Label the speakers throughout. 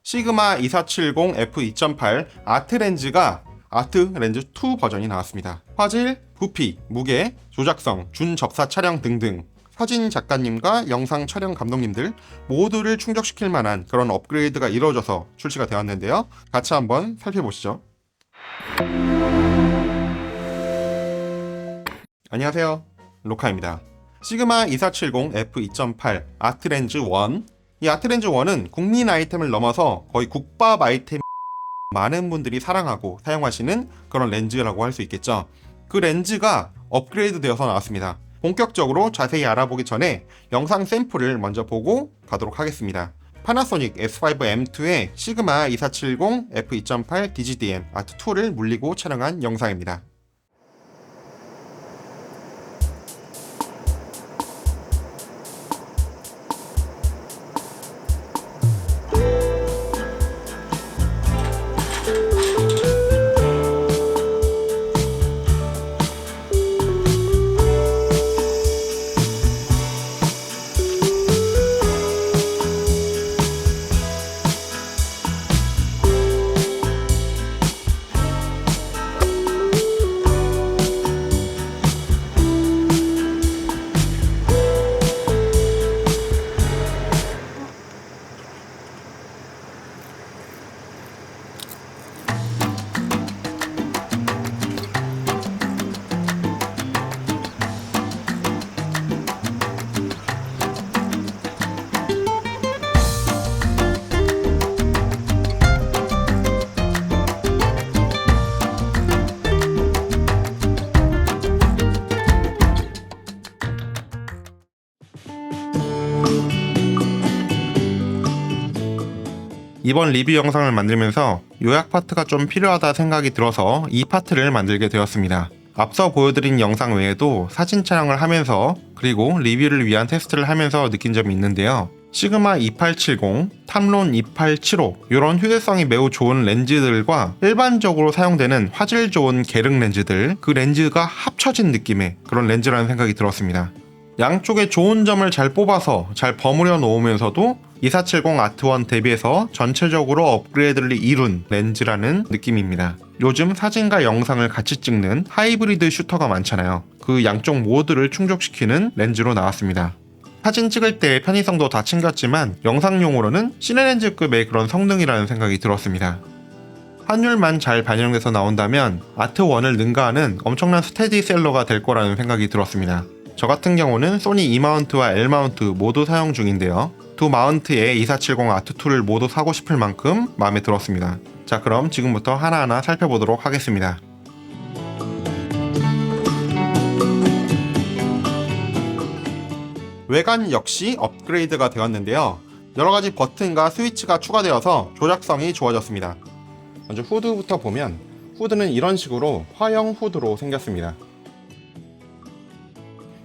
Speaker 1: 시그마 2470 f2.8 아트 렌즈가 아트 렌즈 2 버전이 나왔습니다. 화질, 부피, 무게, 조작성, 준접사 촬영 등등 사진 작가님과 영상 촬영 감독님들 모두를 충족시킬 만한 그런 업그레이드가 이루어져서 출시가 되었는데요. 같이 한번 살펴보시죠. 안녕하세요, 로카입니다. 시그마 2470 f2.8 아트렌즈 1. 이 아트렌즈 1은 국민 아이템을 넘어서 거의 국밥 아이템, 많은 분들이 사랑하고 사용하시는 그런 렌즈라고 할 수 있겠죠. 그 렌즈가 업그레이드 되어서 나왔습니다. 본격적으로 자세히 알아보기 전에 영상 샘플을 먼저 보고 가도록 하겠습니다. 파나소닉 S5M2에 시그마 2470 f2.8 DGDM 아트2를 물리고 촬영한 영상입니다. 이번 리뷰 영상을 만들면서 요약 파트가 좀 필요하다 생각이 들어서 이 파트를 만들게 되었습니다. 앞서 보여드린 영상 외에도 사진 촬영을 하면서 그리고 리뷰를 위한 테스트를 하면서 느낀 점이 있는데요. 시그마 2870, 탐론 2875 이런 휴대성이 매우 좋은 렌즈들과 일반적으로 사용되는 화질 좋은 계륵 렌즈들, 그 렌즈가 합쳐진 느낌의 그런 렌즈라는 생각이 들었습니다. 양쪽에 좋은 점을 잘 뽑아서 잘 버무려 놓으면서도 2470 아트1 대비해서 전체적으로 업그레이드를 이룬 렌즈라는 느낌입니다. 요즘 사진과 영상을 같이 찍는 하이브리드 슈터가 많잖아요. 그 양쪽 모드를 충족시키는 렌즈로 나왔습니다. 사진 찍을 때 편의성도 다 챙겼지만 영상용으로는 시네렌즈급의 그런 성능이라는 생각이 들었습니다. 환율만 잘 반영돼서 나온다면 아트1을 능가하는 엄청난 스테디셀러가 될 거라는 생각이 들었습니다. 저 같은 경우는 소니 E마운트와 L마운트 모두 사용 중인데요. 두 마운트에 2470 아트2를 모두 사고 싶을 만큼 마음에 들었습니다. 자, 그럼 지금부터 하나하나 살펴보도록 하겠습니다. 외관 역시 업그레이드가 되었는데요. 여러가지 버튼과 스위치가 추가되어서 조작성이 좋아졌습니다. 먼저 후드부터 보면 후드는 이런 식으로 화형 후드로 생겼습니다.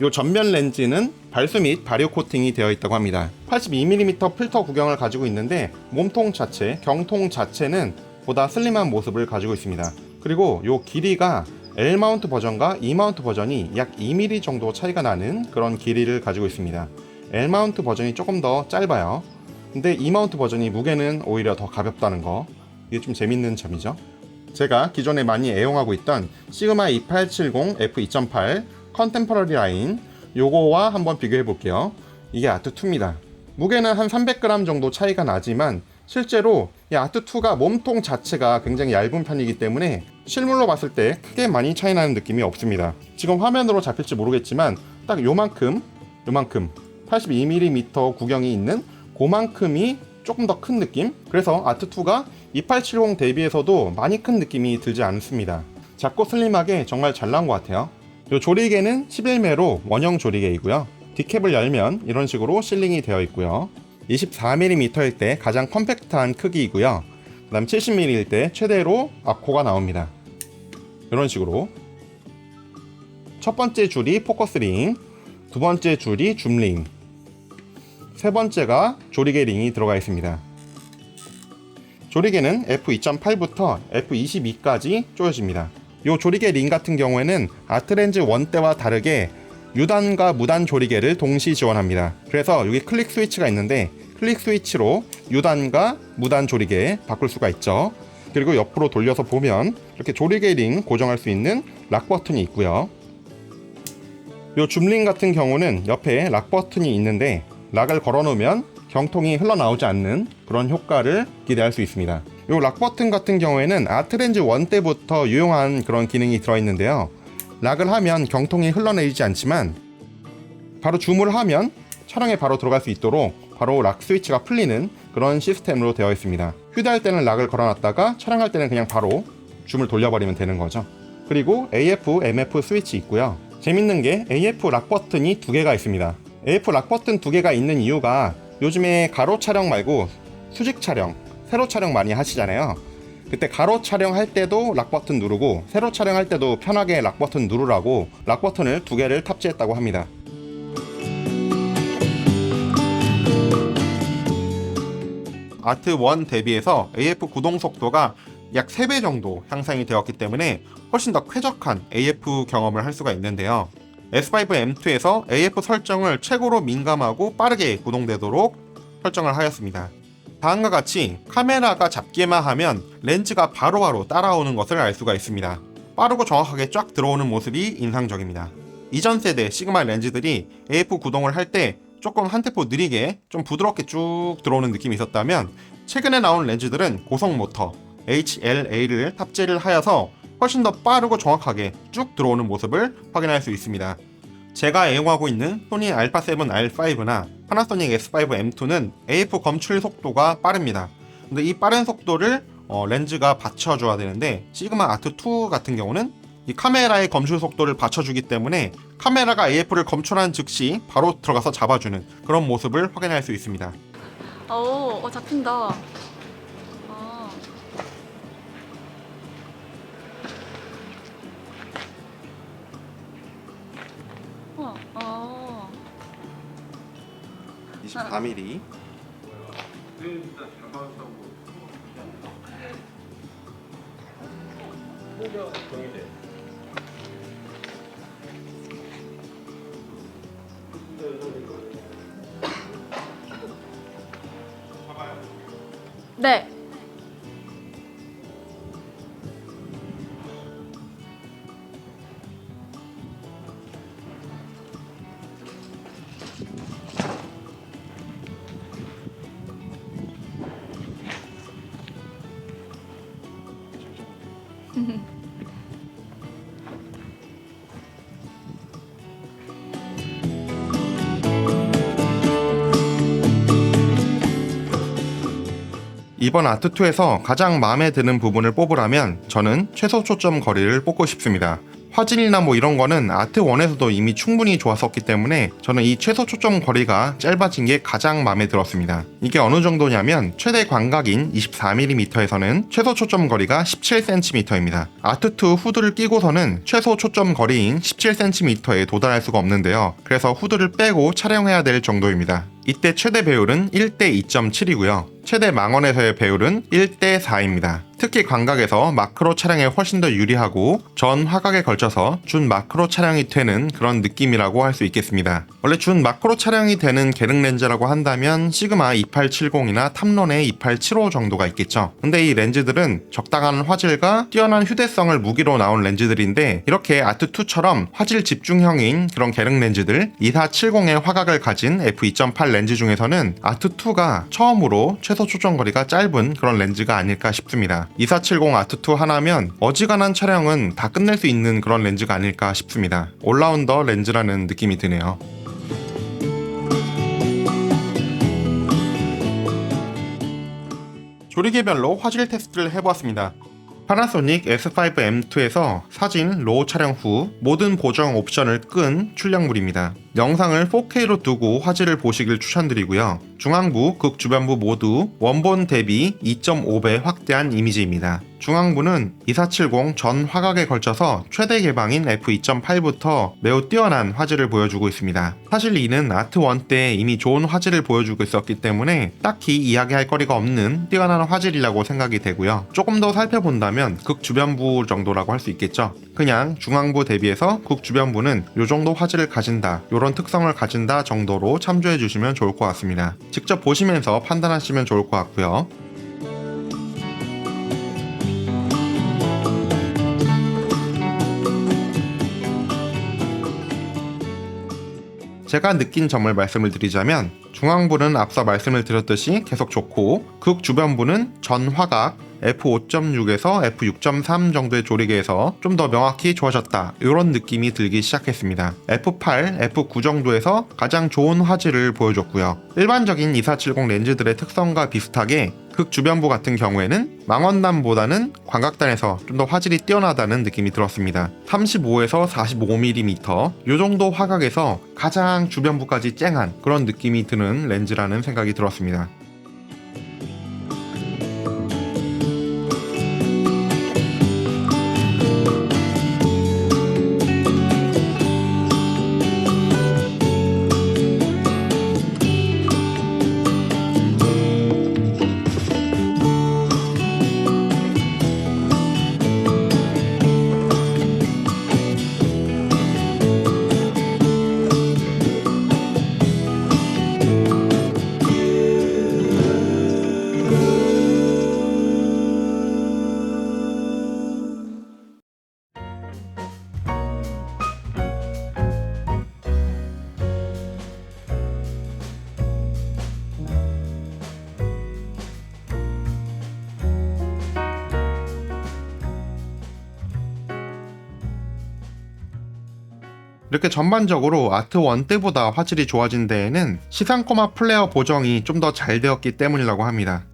Speaker 1: 이 전면 렌즈는 발수 및 발효 코팅이 되어 있다고 합니다. 82mm 필터 구경을 가지고 있는데 몸통 자체, 경통 자체는 보다 슬림한 모습을 가지고 있습니다. 그리고 이 길이가 L마운트 버전과 E마운트 버전이 약 2mm 정도 차이가 나는 그런 길이를 가지고 있습니다. L마운트 버전이 조금 더 짧아요. 근데 E마운트 버전이 무게는 오히려 더 가볍다는 거, 이게 좀 재밌는 점이죠. 제가 기존에 많이 애용하고 있던 시그마 2870 f2.8 컨템퍼러리 라인, 요거와 한번 비교해 볼게요. 이게 아트2입니다. 무게는 한 300g 정도 차이가 나지만 실제로 이 아트2가 몸통 자체가 굉장히 얇은 편이기 때문에 실물로 봤을 때 크게 많이 차이 나는 느낌이 없습니다. 지금 화면으로 잡힐지 모르겠지만 딱 요만큼 82mm 구경이 있는 그만큼이 조금 더 큰 느낌? 그래서 아트2가 2870 대비해서도 많이 큰 느낌이 들지 않습니다. 작고 슬림하게 정말 잘 나온 것 같아요. 이 조리개는 11매로 원형 조리개이고요. 뒷캡을 열면 이런 식으로 실링이 되어 있고요. 24mm일 때 가장 컴팩트한 크기이고요. 그 다음 70mm일 때 최대로 앞코가 나옵니다. 이런 식으로 첫 번째 줄이 포커스링, 두 번째 줄이 줌링, 세 번째가 조리개 링이 들어가 있습니다. 조리개는 f2.8부터 f22까지 조여집니다. 이 조리개 링 같은 경우에는 아트렌즈 1 때와 다르게 유단과 무단 조리개를 동시 지원합니다. 그래서 여기 클릭 스위치가 있는데 클릭 스위치로 유단과 무단 조리개 바꿀 수가 있죠. 그리고 옆으로 돌려서 보면 이렇게 조리개 링 고정할 수 있는 락 버튼이 있고요. 이 줌링 같은 경우는 옆에 락 버튼이 있는데 락을 걸어 놓으면 경통이 흘러나오지 않는 그런 효과를 기대할 수 있습니다. 이 락 버튼 같은 경우에는 아트렌즈 1 때부터 유용한 그런 기능이 들어있는데요. 락을 하면 경통이 흘러내리지 않지만 바로 줌을 하면 차량에 바로 들어갈 수 있도록 바로 락 스위치가 풀리는 그런 시스템으로 되어 있습니다. 휴대할 때는 락을 걸어놨다가 촬영할 때는 그냥 바로 줌을 돌려버리면 되는 거죠. 그리고 AF, MF 스위치 있고요. 재밌는 게 AF 락 버튼이 2개가 있습니다. AF 락 버튼 2개가 있는 이유가 요즘에 가로 촬영 말고 수직 촬영, 세로 촬영 많이 하시잖아요. 그때 가로 촬영할 때도 락 버튼 누르고 세로 촬영할 때도 편하게 락 버튼 누르라고 락 버튼을 2개를 탑재했다고 합니다. 아트 1 대비해서 AF 구동 속도가 약 3배 정도 향상이 되었기 때문에 훨씬 더 쾌적한 AF 경험을 할 수가 있는데요. S5M2에서 AF 설정을 최고로 민감하고 빠르게 구동되도록 설정을 하였습니다. 다음과 같이 카메라가 잡기만 하면 렌즈가 바로바로 따라오는 것을 알 수가 있습니다. 빠르고 정확하게 쫙 들어오는 모습이 인상적입니다. 이전 세대 시그마 렌즈들이 AF 구동을 할 때 조금 한 템포 느리게 좀 부드럽게 쭉 들어오는 느낌이 있었다면 최근에 나온 렌즈들은 고속 모터 HLA를 탑재를 하여서 훨씬 더 빠르고 정확하게 쭉 들어오는 모습을 확인할 수 있습니다. 제가 애용하고 있는 소니 α7R5나 파나소닉 S5M2는 AF 검출 속도가 빠릅니다. 근데 이 빠른 속도를 렌즈가 받쳐줘야 되는데 시그마 아트2 같은 경우는 이 카메라의 검출 속도를 받쳐주기 때문에 카메라가 AF를 검출한 즉시 바로 들어가서 잡아주는 그런 모습을 확인할 수 있습니다.
Speaker 2: 잡힌다. 아.
Speaker 1: 24mm.
Speaker 2: 네.
Speaker 1: 이번 아트2에서 가장 마음에 드는 부분을 뽑으라면 저는 최소 초점 거리를 뽑고 싶습니다. 화질이나 뭐 이런 거는 아트1에서도 이미 충분히 좋았었기 때문에 저는 이 최소 초점 거리가 짧아진 게 가장 마음에 들었습니다. 이게 어느 정도냐면 최대 광각인 24mm에서는 최소 초점 거리가 17cm입니다. 아트2 후드를 끼고서는 최소 초점 거리인 17cm에 도달할 수가 없는데요. 그래서 후드를 빼고 촬영해야 될 정도입니다. 이때 최대 배율은 1대 2.7이고요. 최대 망원에서의 배율은 1대 4입니다. 특히 광각에서 마크로 촬영에 훨씬 더 유리하고 전 화각에 걸쳐서 준 마크로 촬영이 되는 그런 느낌이라고 할 수 있겠습니다. 원래 준 마크로 촬영이 되는 계능 렌즈라고 한다면 시그마 2870이나 탐론의 2875 정도가 있겠죠. 근데 이 렌즈들은 적당한 화질과 뛰어난 휴대성을 무기로 나온 렌즈들인데 이렇게 아트2처럼 화질 집중형인 그런 계능 렌즈들 2470의 화각을 가진 f2.8 렌즈 중에서는 아트2가 처음으로 최소 초점 거리가 짧은 그런 렌즈가 아닐까 싶습니다. 2470 아트2 하나면 어지간한 촬영은 다 끝낼 수 있는 그런 렌즈가 아닐까 싶습니다. 올라운더 렌즈라는 느낌이 드네요. 조리개별로 화질 테스트를 해보았습니다. 파나소닉 S5M2에서 사진, 로우 촬영 후 모든 보정 옵션을 끈 출력물입니다. 영상을 4K로 두고 화질을 보시길 추천드리고요. 중앙부, 극주변부 모두 원본 대비 2.5배 확대한 이미지입니다. 중앙부는 2470 전 화각에 걸쳐서 최대 개방인 f2.8부터 매우 뛰어난 화질을 보여주고 있습니다. 사실 이는 아트1 때 이미 좋은 화질을 보여주고 있었기 때문에 딱히 이야기할 거리가 없는 뛰어난 화질이라고 생각이 되고요. 조금 더 살펴본다면 극주변부 정도라고 할 수 있겠죠. 그냥 중앙부 대비해서 극 주변부는 이 정도 화질을 가진다, 이런 특성을 가진다 정도로 참조해 주시면 좋을 것 같습니다. 직접 보시면서 판단하시면 좋을 것 같고요. 제가 느낀 점을 말씀을 드리자면 중앙부는 앞서 말씀을 드렸듯이 계속 좋고 극 주변부는 전 화각 f5.6에서 f6.3 정도의 조리개에서 좀 더 명확히 좋아졌다, 이런 느낌이 들기 시작했습니다. f8, f9 정도에서 가장 좋은 화질을 보여줬고요. 일반적인 2470 렌즈들의 특성과 비슷하게 극 주변부 같은 경우에는 망원단보다는 광각단에서 좀 더 화질이 뛰어나다는 느낌이 들었습니다. 35에서 45mm 이 정도 화각에서 가장 주변부까지 쨍한 그런 느낌이 드는 렌즈라는 생각이 들었습니다. 이렇게 전반적으로 아트 1 때보다 화질이 좋아진 데에는 시상코마 플레어 보정이 좀 더 잘 되었기 때문이라고 합니다.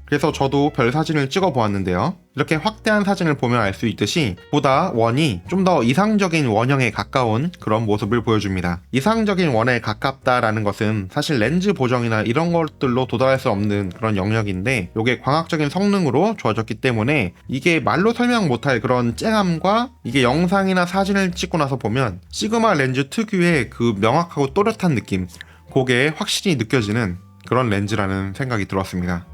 Speaker 1: 그래서 저도 별 사진을 찍어 보았는데요. 이렇게 확대한 사진을 보면 알 수 있듯이 보다 원이 좀 더 이상적인 원형에 가까운 그런 모습을 보여줍니다. 이상적인 원에 가깝다라는 것은 사실 렌즈 보정이나 이런 것들로 도달할 수 없는 그런 영역인데 이게 광학적인 성능으로 좋아졌기 때문에 이게 말로 설명 못할 그런 쨍함과 이게 영상이나 사진을 찍고 나서 보면 시그마 렌즈 특유의 그 명확하고 또렷한 느낌, 그게 확실히 느껴지는 그런 렌즈라는 생각이 들었습니다.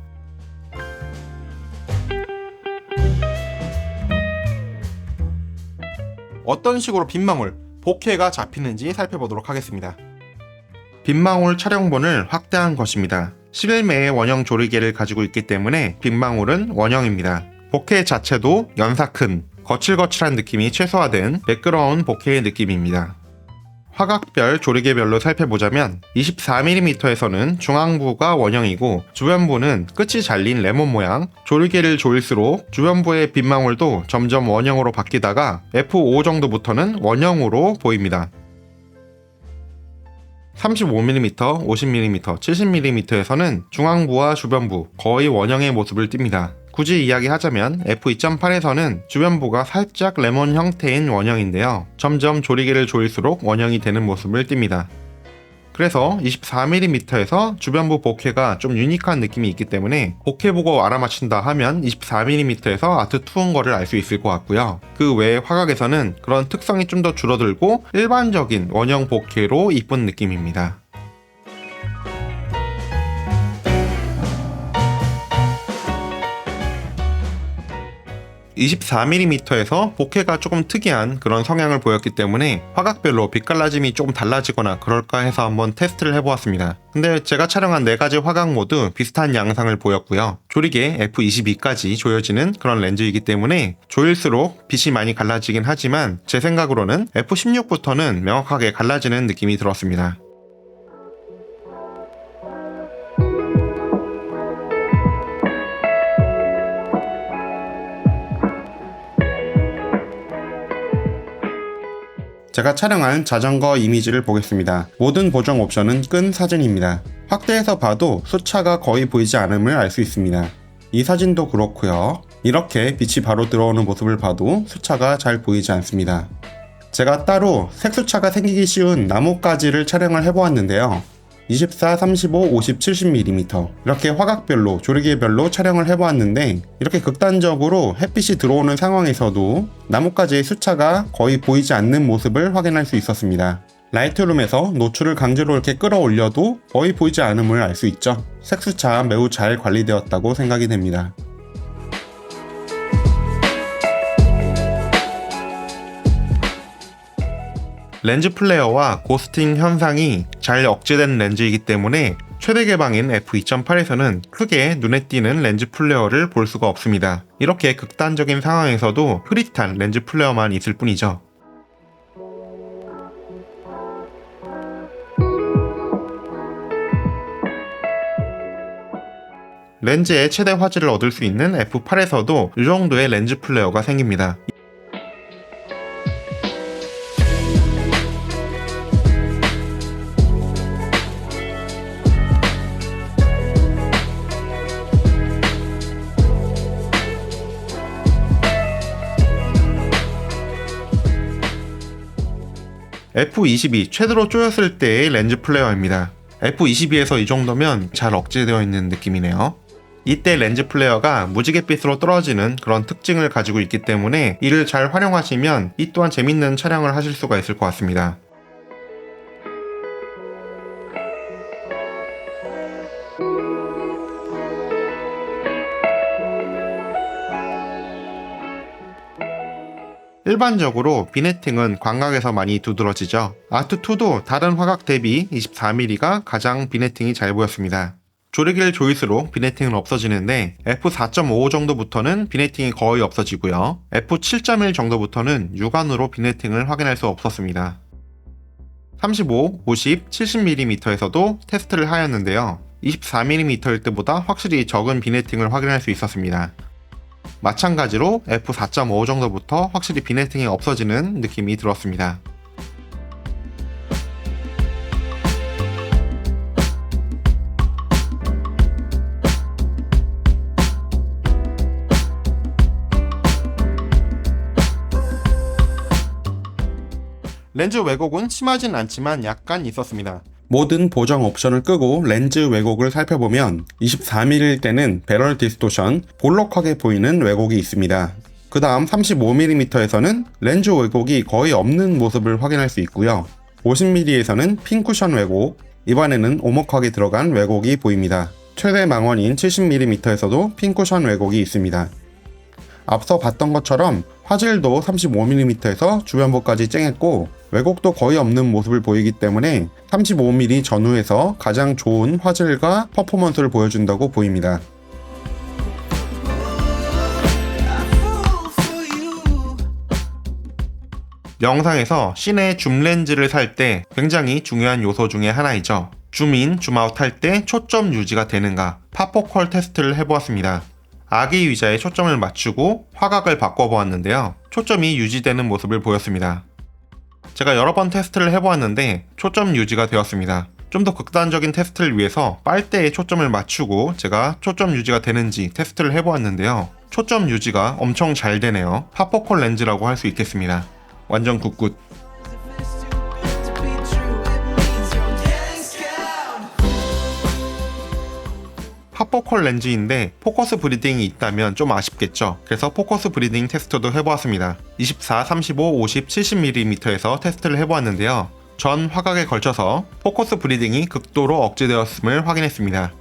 Speaker 1: 어떤 식으로 빗망울, 보케가 잡히는지 살펴보도록 하겠습니다. 빗망울 촬영본을 확대한 것입니다. 11매의 원형 조리개를 가지고 있기 때문에 빗망울은 원형입니다. 보케 자체도 연사 큰, 거칠거칠한 느낌이 최소화된 매끄러운 보케의 느낌입니다. 화각별 조리개별로 살펴보자면 24mm에서는 중앙부가 원형이고 주변부는 끝이 잘린 레몬 모양, 조리개를 조일수록 주변부의 빗망울도 점점 원형으로 바뀌다가 f5 정도부터는 원형으로 보입니다. 35mm, 50mm, 70mm에서는 중앙부와 주변부 거의 원형의 모습을 띱니다. 굳이 이야기하자면 f2.8에서는 주변부가 살짝 레몬 형태인 원형인데요. 점점 조리개를 조일수록 원형이 되는 모습을 띱니다. 그래서 24mm에서 주변부 보케가 좀 유니크한 느낌이 있기 때문에 보케 보고 알아맞힌다 하면 24mm에서 아트 2인 거를 알 수 있을 것 같고요. 그 외에 화각에서는 그런 특성이 좀 더 줄어들고 일반적인 원형 보케로 이쁜 느낌입니다. 24mm에서 보케가 조금 특이한 그런 성향을 보였기 때문에 화각별로 빛갈라짐이 조금 달라지거나 그럴까 해서 한번 테스트를 해보았습니다. 근데 제가 촬영한 4가지 화각 모두 비슷한 양상을 보였고요. 조리개 f22까지 조여지는 그런 렌즈이기 때문에 조일수록 빛이 많이 갈라지긴 하지만 제 생각으로는 f16부터는 명확하게 갈라지는 느낌이 들었습니다. 제가 촬영한 자전거 이미지를 보겠습니다. 모든 보정 옵션은 끈 사진입니다. 확대해서 봐도 수차가 거의 보이지 않음을 알 수 있습니다. 이 사진도 그렇고요. 이렇게 빛이 바로 들어오는 모습을 봐도 수차가 잘 보이지 않습니다. 제가 따로 색수차가 생기기 쉬운 나뭇가지를 촬영을 해보았는데요. 24, 35, 50, 70mm 이렇게 화각별로 조리개별로 촬영을 해보았는데 이렇게 극단적으로 햇빛이 들어오는 상황에서도 나뭇가지의 수차가 거의 보이지 않는 모습을 확인할 수 있었습니다. 라이트룸에서 노출을 강제로 이렇게 끌어올려도 거의 보이지 않음을 알 수 있죠. 색수차 매우 잘 관리되었다고 생각이 됩니다. 렌즈 플레어와 고스팅 현상이 잘 억제된 렌즈이기 때문에 최대 개방인 f2.8에서는 크게 눈에 띄는 렌즈 플레어를 볼 수가 없습니다. 이렇게 극단적인 상황에서도 흐릿한 렌즈 플레어만 있을 뿐이죠. 렌즈의 최대 화질을 얻을 수 있는 f8에서도 이 정도의 렌즈 플레어가 생깁니다. f22 최대로 쪼였을 때의 렌즈 플레어입니다. f22에서 이 정도면 잘 억제되어 있는 느낌이네요. 이때 렌즈 플레어가 무지갯빛으로 떨어지는 그런 특징을 가지고 있기 때문에 이를 잘 활용하시면 이 또한 재밌는 촬영을 하실 수가 있을 것 같습니다. 일반적으로 비네팅은 광각에서 많이 두드러지죠. 아트2도 다른 화각 대비 24mm가 가장 비네팅이 잘 보였습니다. 조리개를 조일수록 비네팅은 없어지는데 f4.55 정도부터는 비네팅이 거의 없어지고요. f7.1 정도부터는 육안으로 비네팅을 확인할 수 없었습니다. 35, 50, 70mm에서도 테스트를 하였는데요. 24mm일 때보다 확실히 적은 비네팅을 확인할 수 있었습니다. 마찬가지로 f4.5 정도부터 확실히 비네팅이 없어지는 느낌이 들었습니다. 렌즈 왜곡은 심하진 않지만 약간 있었습니다. 모든 보정 옵션을 끄고 렌즈 왜곡을 살펴보면 24mm일 때는 배럴 디스토션, 볼록하게 보이는 왜곡이 있습니다. 그 다음 35mm에서는 렌즈 왜곡이 거의 없는 모습을 확인할 수 있고요. 50mm에서는 핀 쿠션 왜곡, 입안에는 오목하게 들어간 왜곡이 보입니다. 최대 망원인 70mm에서도 핀 쿠션 왜곡이 있습니다. 앞서 봤던 것처럼 화질도 35mm에서 주변부까지 쨍했고 왜곡도 거의 없는 모습을 보이기 때문에 35mm 전후에서 가장 좋은 화질과 퍼포먼스를 보여준다고 보입니다. 영상에서 시내 줌렌즈를 살 때 굉장히 중요한 요소 중에 하나이죠. 줌인, 줌아웃 할 때 초점 유지가 되는가 파포컬 테스트를 해보았습니다. 아기 의자에 초점을 맞추고 화각을 바꿔보았는데요. 초점이 유지되는 모습을 보였습니다. 제가 여러 번 테스트를 해보았는데 초점 유지가 되었습니다. 좀 더 극단적인 테스트를 위해서 빨대에 초점을 맞추고 제가 초점 유지가 되는지 테스트를 해보았는데요. 초점 유지가 엄청 잘 되네요. 파포컬 렌즈라고 할 수 있겠습니다. 완전 굿굿. 파포컬 렌즈인데 포커스 브리딩이 있다면 좀 아쉽겠죠. 그래서 포커스 브리딩 테스트도 해보았습니다. 24, 35, 50, 70mm에서 테스트를 해보았는데요. 전 화각에 걸쳐서 포커스 브리딩이 극도로 억제되었음을 확인했습니다.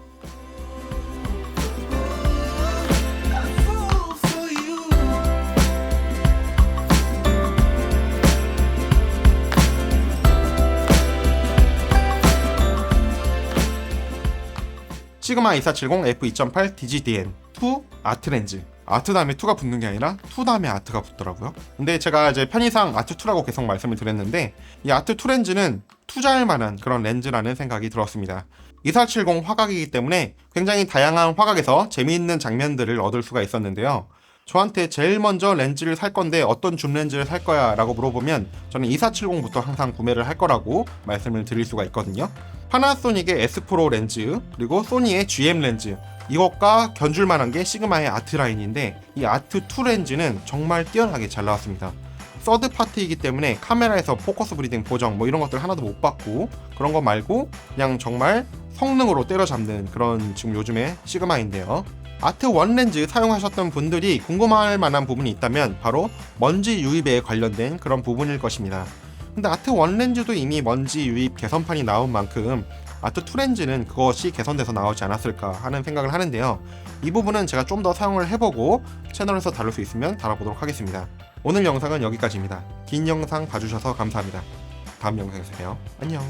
Speaker 1: 시그마 2470 f2.8 DGDN2 아트 렌즈. 아트 다음에 2가 붙는 게 아니라 2 다음에 아트가 붙더라고요. 근데 제가 이제 편의상 아트2라고 계속 말씀을 드렸는데 이 아트2 렌즈는 투자할 만한 그런 렌즈라는 생각이 들었습니다. 2470 화각이기 때문에 굉장히 다양한 화각에서 재미있는 장면들을 얻을 수가 있었는데요. 저한테 제일 먼저 렌즈를 살 건데 어떤 줌 렌즈를 살 거야 라고 물어보면 저는 2470부터 항상 구매를 할 거라고 말씀을 드릴 수가 있거든요. 파나소닉의 S 프로 렌즈, 그리고 소니의 GM 렌즈, 이것과 견줄만한 게 시그마의 아트 라인인데 이 아트2 렌즈는 정말 뛰어나게 잘 나왔습니다. 서드 파티이기 때문에 카메라에서 포커스 브리딩 보정 뭐 이런 것들 하나도 못 받고 그런 거 말고 그냥 정말 성능으로 때려잡는 그런 지금 요즘의 시그마인데요. 아트1 렌즈 사용하셨던 분들이 궁금할 만한 부분이 있다면 바로 먼지 유입에 관련된 그런 부분일 것입니다. 근데 아트1 렌즈도 이미 먼지 유입 개선판이 나온 만큼 아트2 렌즈는 그것이 개선돼서 나오지 않았을까 하는 생각을 하는데요. 이 부분은 제가 좀 더 사용을 해보고 채널에서 다룰 수 있으면 다뤄보도록 하겠습니다. 오늘 영상은 여기까지입니다. 긴 영상 봐주셔서 감사합니다. 다음 영상에서 봬요. 안녕.